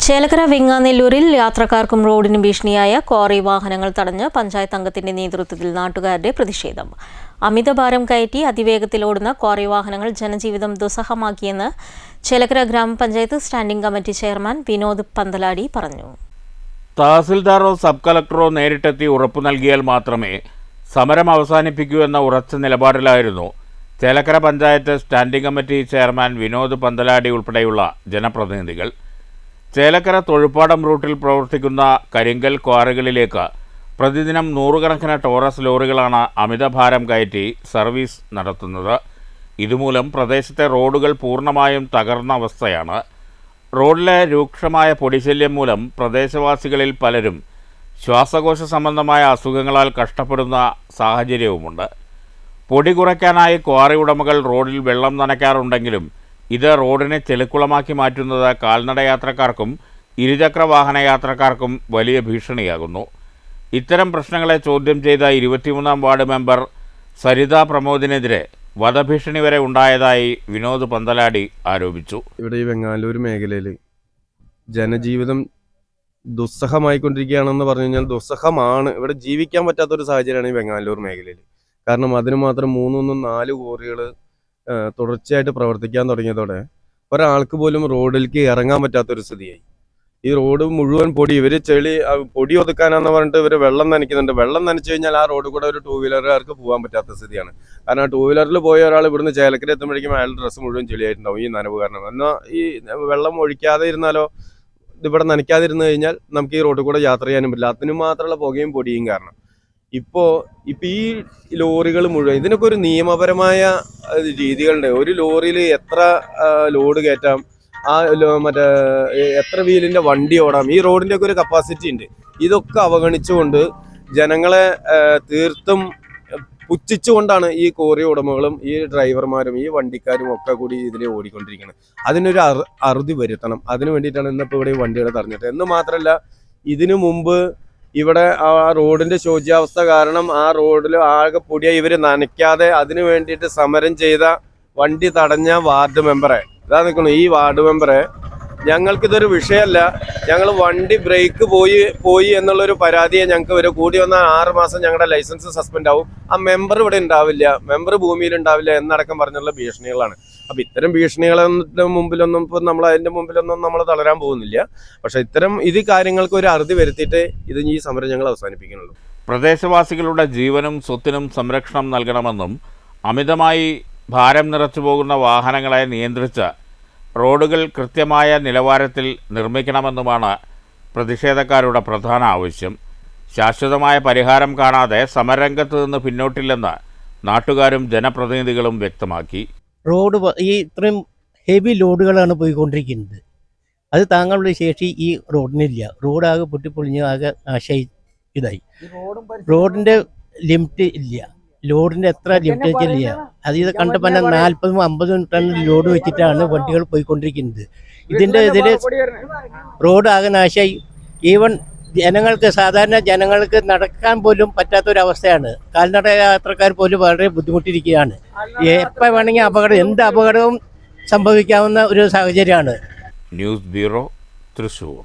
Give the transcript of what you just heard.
ചേലക്കര വെങ്ങാനെല്ലൂരിൽ യാത്രക്കാർക്കും റോഡിന് ഭീഷണിയായ ക്വാറി വാഹനങ്ങൾ തടഞ്ഞ് പഞ്ചായത്ത് അംഗത്തിന്റെ നേതൃത്വത്തിൽ നാട്ടുകാരുടെ പ്രതിഷേധം. അമിതഭാരം കയറ്റി അതിവേഗത്തിലോടുന്ന ക്വാറി വാഹനങ്ങൾ ജനജീവിതം ദുസ്സഹമാക്കിയെന്ന് ചേലക്കര ഗ്രാമപഞ്ചായത്ത് standing committee chairman Vinod Panthaladi പറഞ്ഞു. തഹസിൽദാറോ സബ് കളക്ടറോ നേരിട്ടെത്തി ഉറപ്പു നൽകിയാൽ മാത്രമേ സമരം അവസാനിപ്പിക്കൂ എന്ന ഉറച്ച നിലപാടിലായിരുന്നു Chelakkara panchayat standing committee chairman Vinod Panthaladi ഉൾപ്പെടെയുള്ള ജനപ്രതിനിധികൾ. ചേലക്കര തൊഴുപ്പാടം റൂട്ടിൽ പ്രവർത്തിക്കുന്ന കരിങ്കൽ ക്വാറികളിലേക്ക് പ്രതിദിനം നൂറുകണക്കിന് ടോറസ് ലോറികളാണ് അമിതഭാരം കയറ്റി സർവീസ് നടത്തുന്നത്. ഇതുമൂലം പ്രദേശത്തെ റോഡുകൾ പൂർണ്ണമായും തകർന്ന അവസ്ഥയാണ്. റോഡിലെ രൂക്ഷമായ പൊടിശല്യം മൂലം പ്രദേശവാസികളിൽ പലരും ശ്വാസകോശ സംബന്ധമായ അസുഖങ്ങളാൽ കഷ്ടപ്പെടുന്ന സാഹചര്യവുമുണ്ട്. പൊടി കുറയ്ക്കാനായി ക്വാറി ഉടമകൾ റോഡിൽ വെള്ളം നനയ്ക്കാറുണ്ടെങ്കിലും ഇത് റോഡിനെ ചെളിക്കുളമാക്കി മാറ്റുന്നത് കാൽനട യാത്രക്കാർക്കും ഇരുചക്ര വാഹന യാത്രക്കാർക്കും വലിയ ഭീഷണിയാകുന്നു. ഇത്തരം പ്രശ്നങ്ങളെ ചോദ്യം ചെയ്ത 23-ാം വാർഡ് മെമ്പർ സരിത പ്രമോദിനെതിരെ വധഭീഷണി വരെ ഉണ്ടായതായി വിനോദ് പന്തലാടി ആരോപിച്ചു. ഇവിടെ ഈ വെങ്ങാനല്ലൂർ മേഖലയിൽ ജനജീവിതം ദുസ്സഹമായിക്കൊണ്ടിരിക്കുകയാണെന്ന് പറഞ്ഞു കഴിഞ്ഞാൽ ദുസ്സഹമാണ്. ഇവിടെ ജീവിക്കാൻ പറ്റാത്തൊരു സാഹചര്യമാണ് ഈ വെങ്ങാനല്ലൂർ മേഖലയിൽ. കാരണം അതിന് മാത്രം 3-4 കോറികൾ തുടർച്ചയായിട്ട് പ്രവർത്തിക്കാൻ തുടങ്ങിയതോടെ ഒരാൾക്ക് പോലും റോഡിലേക്ക് ഇറങ്ങാൻ പറ്റാത്തൊരു സ്ഥിതിയായി. ഈ റോഡ് മുഴുവൻ പൊടി, ഇവർ പൊടി ഒതുക്കാനാന്ന് പറഞ്ഞിട്ട് ഇവർ വെള്ളം നനയ്ക്കുന്നുണ്ട്. വെള്ളം നനച്ചു കഴിഞ്ഞാൽ ആ റോഡ് കൂടെ ഒരു 2 വീലറുകാർക്ക് പോകാൻ പറ്റാത്ത സ്ഥിതിയാണ്. കാരണം 2 വീലറിൽ പോയ ഒരാൾ ഇവിടുന്ന് ചേലക്കര എത്തുമ്പോഴേക്കും അയാളുടെ ഡ്രസ്സ് മുഴുവൻ ചെളിയായിട്ടുണ്ടാവും ഈ നനവ് കാരണം. എന്നാൽ ഈ വെള്ളം ഒഴിക്കാതെ ഇരുന്നാലോ, ഇതിവിടെ നനയ്ക്കാതിരുന്നു കഴിഞ്ഞാൽ നമുക്ക് ഈ റോഡിൽ കൂടെ യാത്ര ചെയ്യാനും പറ്റില്ല. അതിന് മാത്രമുള്ള പുകയും പൊടിയും കാരണം ഇപ്പോൾ ഈ ലോറികൾ മുഴുവൻ ഇതിനൊക്കെ ഒരു നിയമപരമായ രീതികളുണ്ട്. ഒരു ലോറിയിൽ എത്ര ലോഡ് കയറ്റാം, ആ എത്ര വീലിൻ്റെ വണ്ടി ഓടാം, ഈ റോഡിൻ്റെ ഒക്കെ ഒരു കപ്പാസിറ്റി ഉണ്ട്. ഇതൊക്കെ അവഗണിച്ചുകൊണ്ട് ജനങ്ങളെ തീർത്തും പുച്ഛിച്ചുകൊണ്ടാണ് ഈ കോറി ഉടമകളും ഈ ഡ്രൈവർമാരും ഈ വണ്ടിക്കാരും ഒക്കെ കൂടി ഇതിൽ ഓടിക്കൊണ്ടിരിക്കുന്നത്. അതിനൊരു അറുതി വരുത്തണം. അതിനു വേണ്ടിയിട്ടാണ് ഇന്നിപ്പോൾ ഇവിടെ ഈ വണ്ടികൾ തടഞ്ഞിട്ട്. എന്ന് മാത്രമല്ല, ഇതിനു മുമ്പ് ഇവിടെ ആ റോഡിൻ്റെ ശോച്യാവസ്ഥ കാരണം ആ റോഡിൽ ആകെ പൊടിയായി ഇവർ നനയ്ക്കാതെ അതിനു വേണ്ടിയിട്ട് സമരം ചെയ്ത വണ്ടി തടഞ്ഞ വാർഡ് മെമ്പറെ ഇതാ നിൽക്കുന്നു. ഈ വാർഡ് മെമ്പറെ ഞങ്ങൾക്കിതൊരു വിഷയമല്ല, ഞങ്ങൾ വണ്ടി ബ്രേക്ക് പോയി എന്നുള്ളൊരു പരാതിയെ ഞങ്ങൾക്ക് വരും. കൂടി വന്നാൽ 6 മാസം ഞങ്ങളുടെ ലൈസൻസ് സസ്പെൻഡ് ആവും, ആ മെമ്പർ ഇവിടെ ഉണ്ടാവില്ല, മെമ്പർ ഭൂമിയിൽ ഉണ്ടാവില്ല എന്നടക്കം പറഞ്ഞുള്ള ഭീഷണികളാണ്. അപ്പം ഇത്തരം ഭീഷണികളുടെ മുമ്പിലൊന്നും ഇപ്പം അതിൻ്റെ മുമ്പിലൊന്നും നമ്മൾ തളരാൻ പോകുന്നില്ല. പക്ഷെ ഇത് കാര്യങ്ങൾക്ക് ഒരു അറുതി വരുത്തിയിട്ട് ഈ സമരം ഞങ്ങൾ അവസാനിപ്പിക്കുന്നുള്ളൂ. പ്രദേശവാസികളുടെ ജീവനും സ്വത്തിനും സംരക്ഷണം നൽകണമെന്നും അമിതമായി ഭാരം നിറച്ചു പോകുന്ന വാഹനങ്ങളെ നിയന്ത്രിച്ച് റോഡുകൾ കൃത്യമായ നിലവാരത്തിൽ നിർമ്മിക്കണമെന്നുമാണ് പ്രതിഷേധക്കാരുടെ പ്രധാന ആവശ്യം. ശാശ്വതമായ പരിഹാരം കാണാതെ സമരരംഗത്ത് നിന്ന് പിന്നോട്ടില്ലെന്ന് നാട്ടുകാരും ജനപ്രതിനിധികളും വ്യക്തമാക്കി. റോഡ് ഇത്രയും ഹെവി ലോഡുകളാണ് പോയിക്കൊണ്ടിരിക്കുന്നത്. അത് താങ്കളുടെ ശേഷി ഈ റോഡിനില്ല. റോഡാകെ പൊട്ടിപ്പൊളിഞ്ഞ് ആകെ നാശമായി ഇതായി. റോഡിൻ്റെ ലിമിറ്റ് ഇല്ല, ലോഡിൻ്റെ എത്ര ലിമിറ്റ് ഇല്ല. അത് ഇത് കണ്ടപ്പോൾ 40-50 ടൺ ലോഡ് വെച്ചിട്ടാണ് വണ്ടികൾ പോയിക്കൊണ്ടിരിക്കുന്നത്. ഇതിൽ റോഡ് ആകെ നാശമായി. ഈവൻ സാധാരണ ജനങ്ങൾക്ക് നടക്കാൻ പോലും പറ്റാത്തൊരവസ്ഥയാണ്. കാൽനട യാത്രക്കാർ പോലും വളരെ ബുദ്ധിമുട്ടിയിരിക്കുകയാണ്. എപ്പോൾ വേണമെങ്കിൽ എന്ത് അപകടവും സംഭവിക്കാവുന്ന ഒരു സാഹചര്യമാണ്. News bureau, Thrissur.